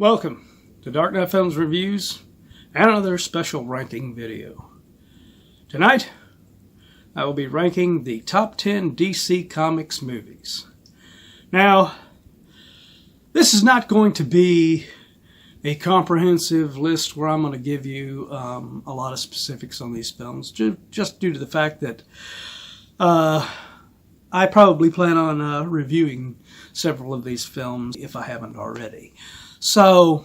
Welcome to Dark Knight Films Reviews and another special ranking video. Tonight, I will be ranking the top 10 DC Comics movies. Now, this is not going to be a comprehensive list where I'm going to give you a lot of specifics on these films, just due to the fact that I probably plan on reviewing several of these films if I haven't already. So,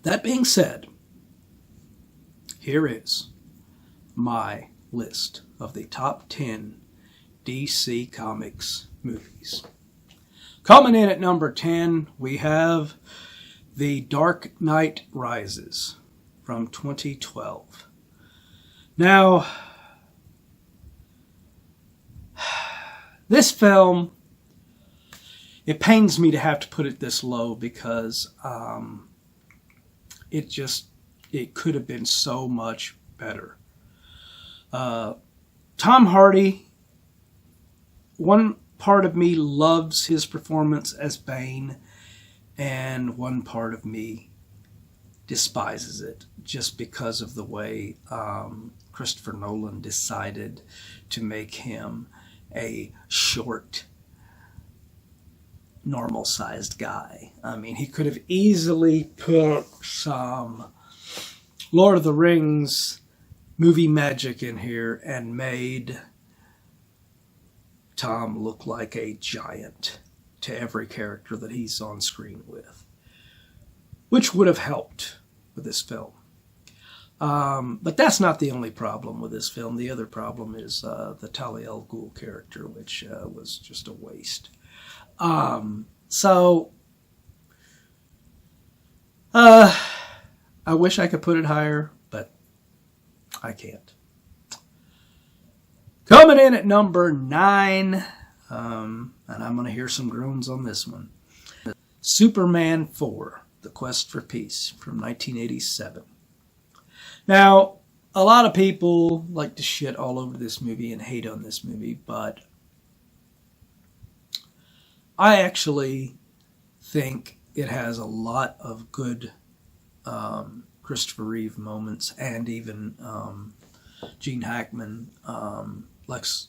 that being said, here is my list of the top 10 DC Comics movies. Coming in at number 10, we have The Dark Knight Rises from 2012. Now, this film, it pains me to have to put it this low because it could have been so much better. Tom Hardy, one part of me loves his performance as Bane, and one part of me despises it just because of the way Christopher Nolan decided to make him a short, normal-sized guy. I mean, he could have easily put some Lord of the Rings movie magic in here and made Tom look like a giant to every character that he's on screen with, which would have helped with this film. But that's not the only problem with this film. The other problem is the Talia al Ghul character, which was just a waste. So, I wish I could put it higher, but I can't. Coming in at number 9, and I'm going to hear some groans on this one. Superman 4, The Quest for Peace from 1987. Now, a lot of people like to shit all over this movie and hate on this movie, but I actually think it has a lot of good Christopher Reeve moments and even Gene Hackman, Lex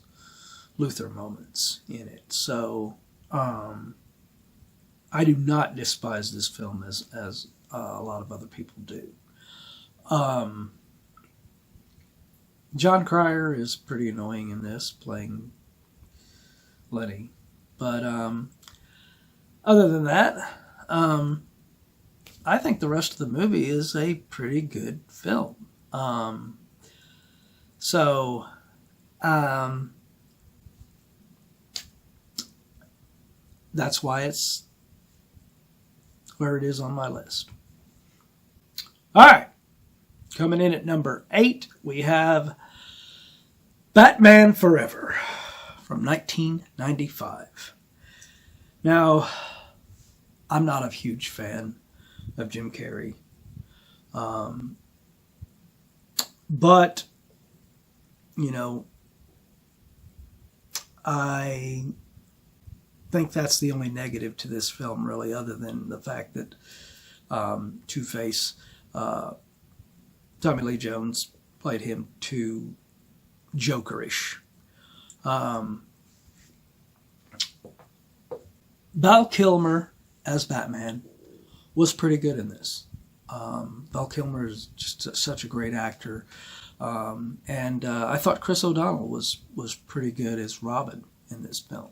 Luthor moments in it. So I do not despise this film as a lot of other people do. John Cryer is pretty annoying in this, playing Lenny. But other than that, I think the rest of the movie is a pretty good film. That's why it's where it is on my list. All right. Coming in at number 8, we have Batman Forever from 1995. Now, I'm not a huge fan of Jim Carrey. But, you know, I think that's the only negative to this film, really, other than the fact that Two-Face, Tommy Lee Jones, played him too Jokerish. Val Kilmer as Batman was pretty good in this. Val Kilmer is just such a great actor. And I thought Chris O'Donnell was pretty good as Robin in this film.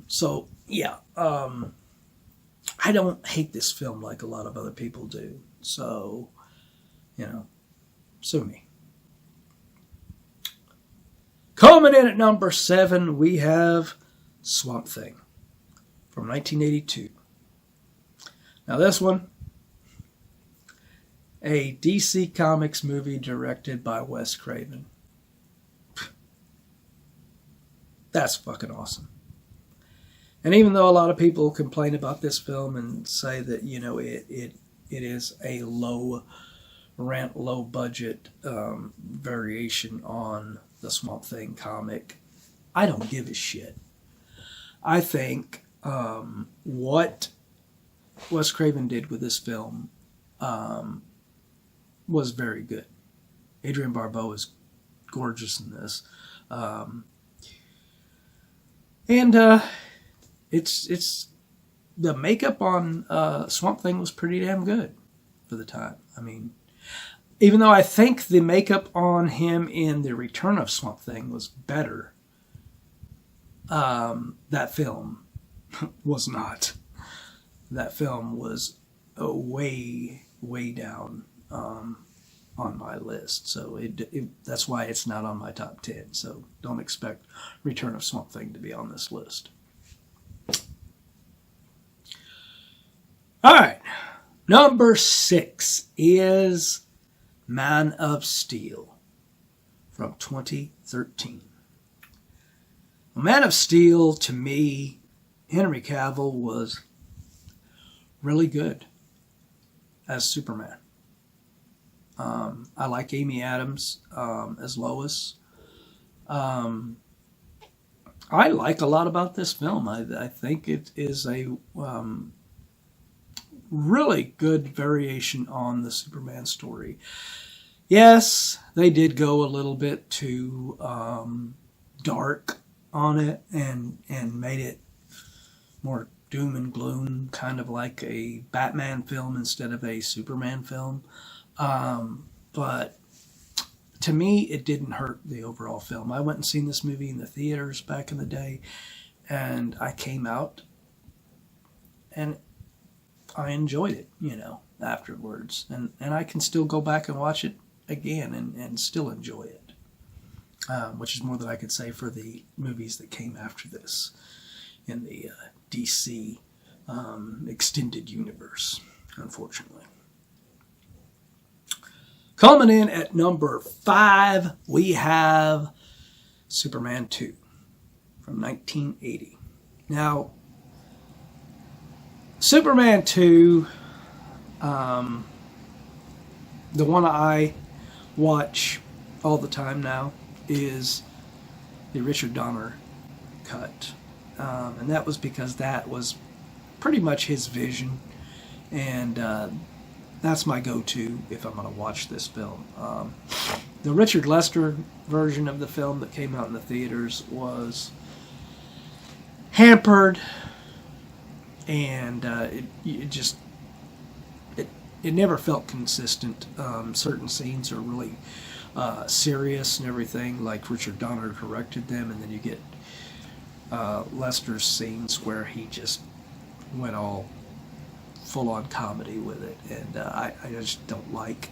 So, yeah. I don't hate this film like a lot of other people do. So, you know, sue me. Coming in at number 7, we have Swamp Thing from 1982. Now this one, a DC Comics movie directed by Wes Craven. That's fucking awesome. And even though a lot of people complain about this film and say that, you know, it is a low rent, low budget variation on the Swamp Thing comic, I don't give a shit. I think what Wes Craven did with this film was very good. Adrienne Barbeau is gorgeous in this. And it's the makeup on Swamp Thing was pretty damn good for the time. I mean, even though I think the makeup on him in The Return of Swamp Thing was better, that film was not. That film was way, way down on my list. So that's why it's not on my top 10. So don't expect Return of Swamp Thing to be on this list. All right. Number 6 is Man of Steel from 2013. Man of Steel, to me, Henry Cavill was really good as Superman. I like Amy Adams as Lois. I like a lot about this film. I think it is a really good variation on the Superman story. Yes, they did go a little bit too dark on it and made it more doom and gloom, kind of like a Batman film instead of a Superman film. But to me, it didn't hurt the overall film. I went and seen this movie in the theaters back in the day, and I came out and I enjoyed it, afterwards. And I can still go back and watch it again and still enjoy it, which is more than I could say for the movies that came after this in the DC extended universe, unfortunately. Coming in at number 5, we have Superman 2 from 1980. Now, Superman 2, the one I watch all the time now, is the Richard Donner cut. And that was because that was pretty much his vision. And that's my go-to if I'm going to watch this film. The Richard Lester version of the film that came out in the theaters was hampered, and it never felt consistent. Certain scenes are really serious and everything, like Richard Donner directed them, and then you get Lester's scenes where he just went all full-on comedy with it, and I just don't like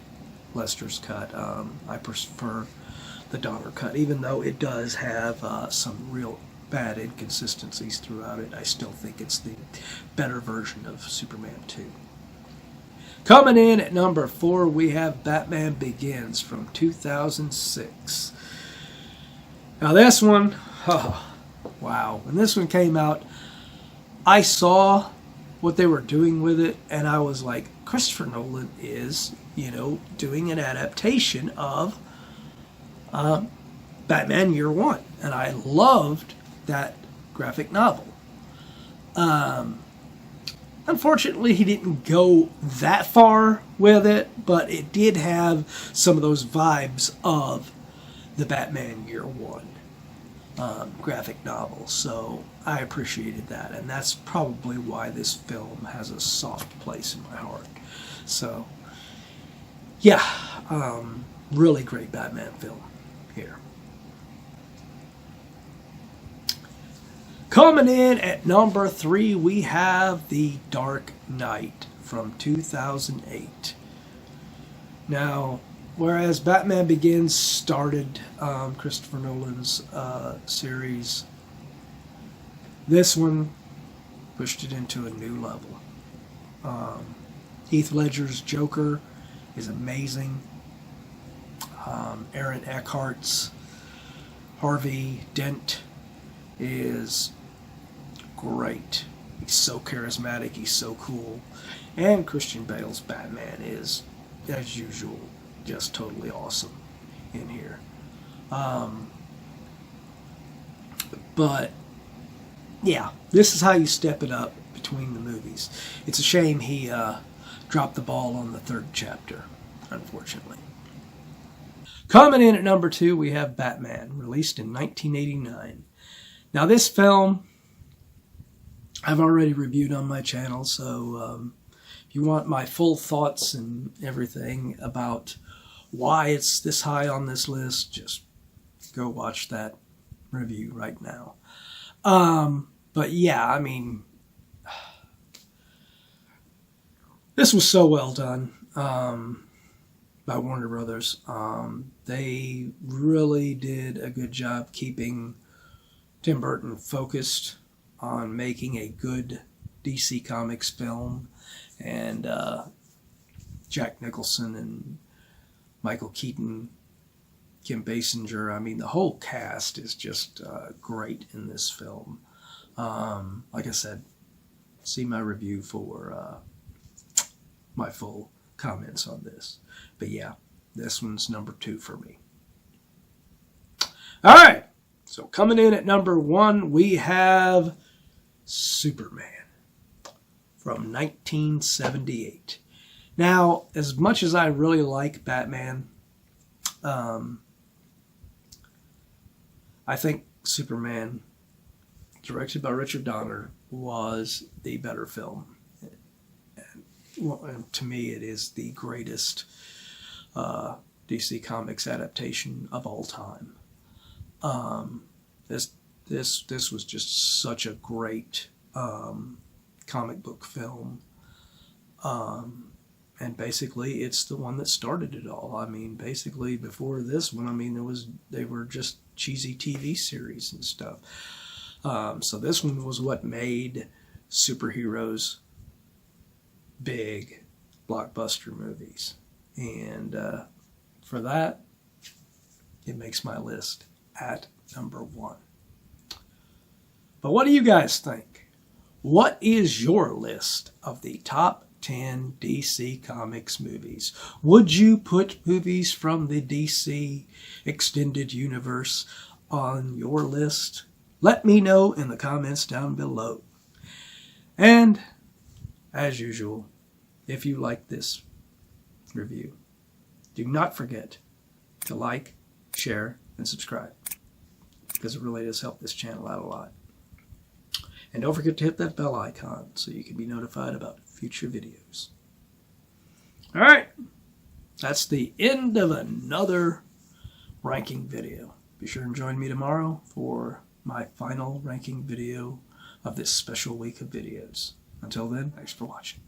Lester's cut. I prefer the Donner cut, even though it does have some real bad inconsistencies throughout it. I still think it's the better version of Superman 2. Coming in at number 4, we have Batman Begins from 2006. Now this one, wow. When this one came out, I saw what they were doing with it, and I was like, Christopher Nolan is, doing an adaptation of Batman Year One, and I loved that graphic novel. Unfortunately, he didn't go that far with it, but it did have some of those vibes of the Batman Year One graphic novel, so I appreciated that, and that's probably why this film has a soft place in my heart. So, yeah, really great Batman film here. Coming in at number 3, we have The Dark Knight from 2008. Now, whereas Batman Begins started Christopher Nolan's series, this one pushed it into a new level. Heath Ledger's Joker is amazing. Aaron Eckhart's Harvey Dent is great. He's so charismatic, he's so cool. And Christian Bale's Batman is, as usual, just totally awesome in here. But yeah, this is how you step it up between the movies. It's a shame he dropped the ball on the third chapter, unfortunately. Coming in at number 2, we have Batman, released in 1989. Now, this film I've already reviewed on my channel, so if you want my full thoughts and everything about why it's this high on this list, just go watch that review right now. But yeah, I mean, this was so well done by Warner Brothers. They really did a good job keeping Tim Burton focused on making a good DC Comics film, and Jack Nicholson and Michael Keaton, Kim Basinger. I mean, the whole cast is just great in this film. Like I said, see my review for my full comments on this. But yeah, this one's number 2 for me. All right, so coming in at number 1, we have Superman from 1978. Now, as much as I really like Batman, I think Superman, directed by Richard Donner, was the better film. And to me, it is the greatest DC Comics adaptation of all time. This was just such a great comic book film. And basically, it's the one that started it all. I mean, basically, before this one, I mean, they were just cheesy TV series and stuff. So this one was what made superheroes big blockbuster movies. And for that, it makes my list at number 1. But what do you guys think? What is your list of the top 10 DC Comics movies? Would you put movies from the DC Extended Universe on your list? Let me know in the comments down below. And, as usual, if you like this review, do not forget to like, share, and subscribe, because it really does help this channel out a lot. And don't forget to hit that bell icon so you can be notified about future videos. All right, that's the end of another ranking video. Be sure and join me tomorrow for my final ranking video of this special week of videos. Until then, thanks for watching.